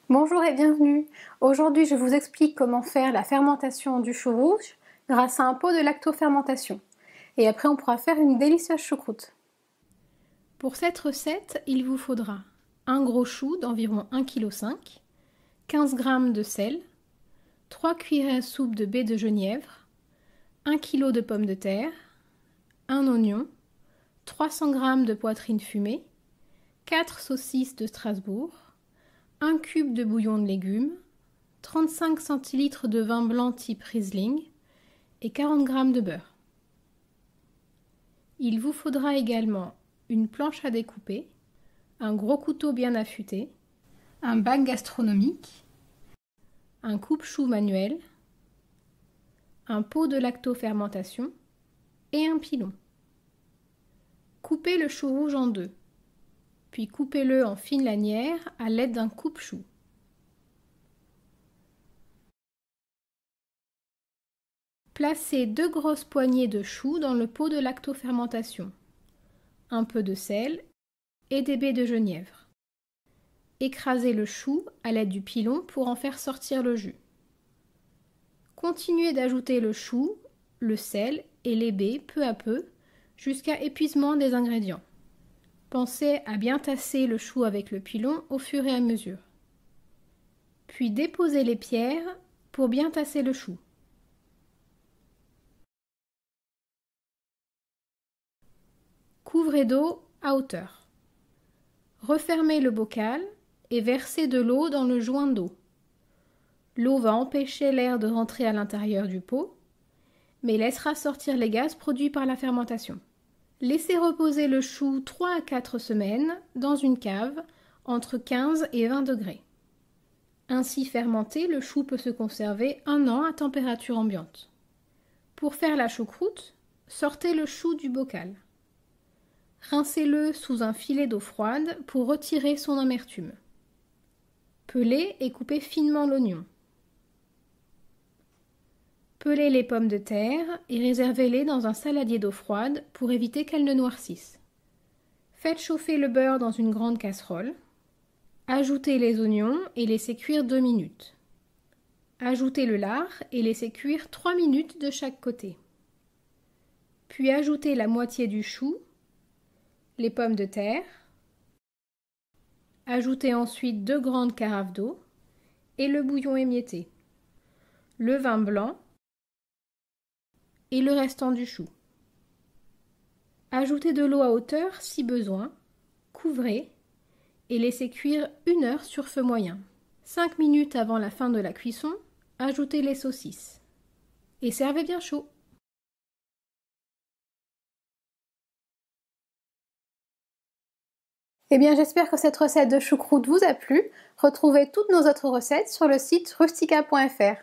Bonjour et bienvenue. Aujourd'hui, je vous explique comment faire la fermentation du chou rouge grâce à un pot de lactofermentation. Et après, on pourra faire une délicieuse choucroute. Pour cette recette, il vous faudra un gros chou d'environ 1,5 kg, 15 g de sel, 3 cuillères à soupe de baies de genièvre, 1 kg de pommes de terre, un oignon, 300 g de poitrine fumée, 4 saucisses de Strasbourg, 1 cube de bouillon de légumes, 35 cl de vin blanc type Riesling et 40 g de beurre. Il vous faudra également une planche à découper, un gros couteau bien affûté, un bac gastronomique, un coupe-chou manuel, un pot de lactofermentation et un pilon. Coupez le chou rouge en deux, puis coupez-le en fines lanières à l'aide d'un coupe-chou. Placez 2 grosses poignées de choux dans le pot de lactofermentation, un peu de sel et des baies de genièvre. Écrasez le chou à l'aide du pilon pour en faire sortir le jus. Continuez d'ajouter le chou, le sel et les baies peu à peu jusqu'à épuisement des ingrédients. Pensez à bien tasser le chou avec le pilon au fur et à mesure. Puis déposez les pierres pour bien tasser le chou. Couvrez d'eau à hauteur. Refermez le bocal et versez de l'eau dans le joint d'eau. L'eau va empêcher l'air de rentrer à l'intérieur du pot, mais laissera sortir les gaz produits par la fermentation. Laissez reposer le chou 3 à 4 semaines dans une cave entre 15 et 20 degrés. Ainsi fermenté, le chou peut se conserver 1 an à température ambiante. Pour faire la choucroute, sortez le chou du bocal. Rincez-le sous un filet d'eau froide pour retirer son amertume. Pelez et coupez finement l'oignon. Pelez les pommes de terre et réservez-les dans un saladier d'eau froide pour éviter qu'elles ne noircissent. Faites chauffer le beurre dans une grande casserole. Ajoutez les oignons et laissez cuire 2 minutes. Ajoutez le lard et laissez cuire 3 minutes de chaque côté. Puis ajoutez la moitié du chou, les pommes de terre. Ajoutez ensuite 2 grandes carafes d'eau et le bouillon émietté, le vin blanc et le restant du chou. Ajoutez de l'eau à hauteur si besoin, couvrez et laissez cuire 1 heure sur feu moyen. 5 minutes avant la fin de la cuisson, ajoutez les saucisses et servez bien chaud. Eh bien, j'espère que cette recette de choucroute vous a plu. Retrouvez toutes nos autres recettes sur le site rustica.fr.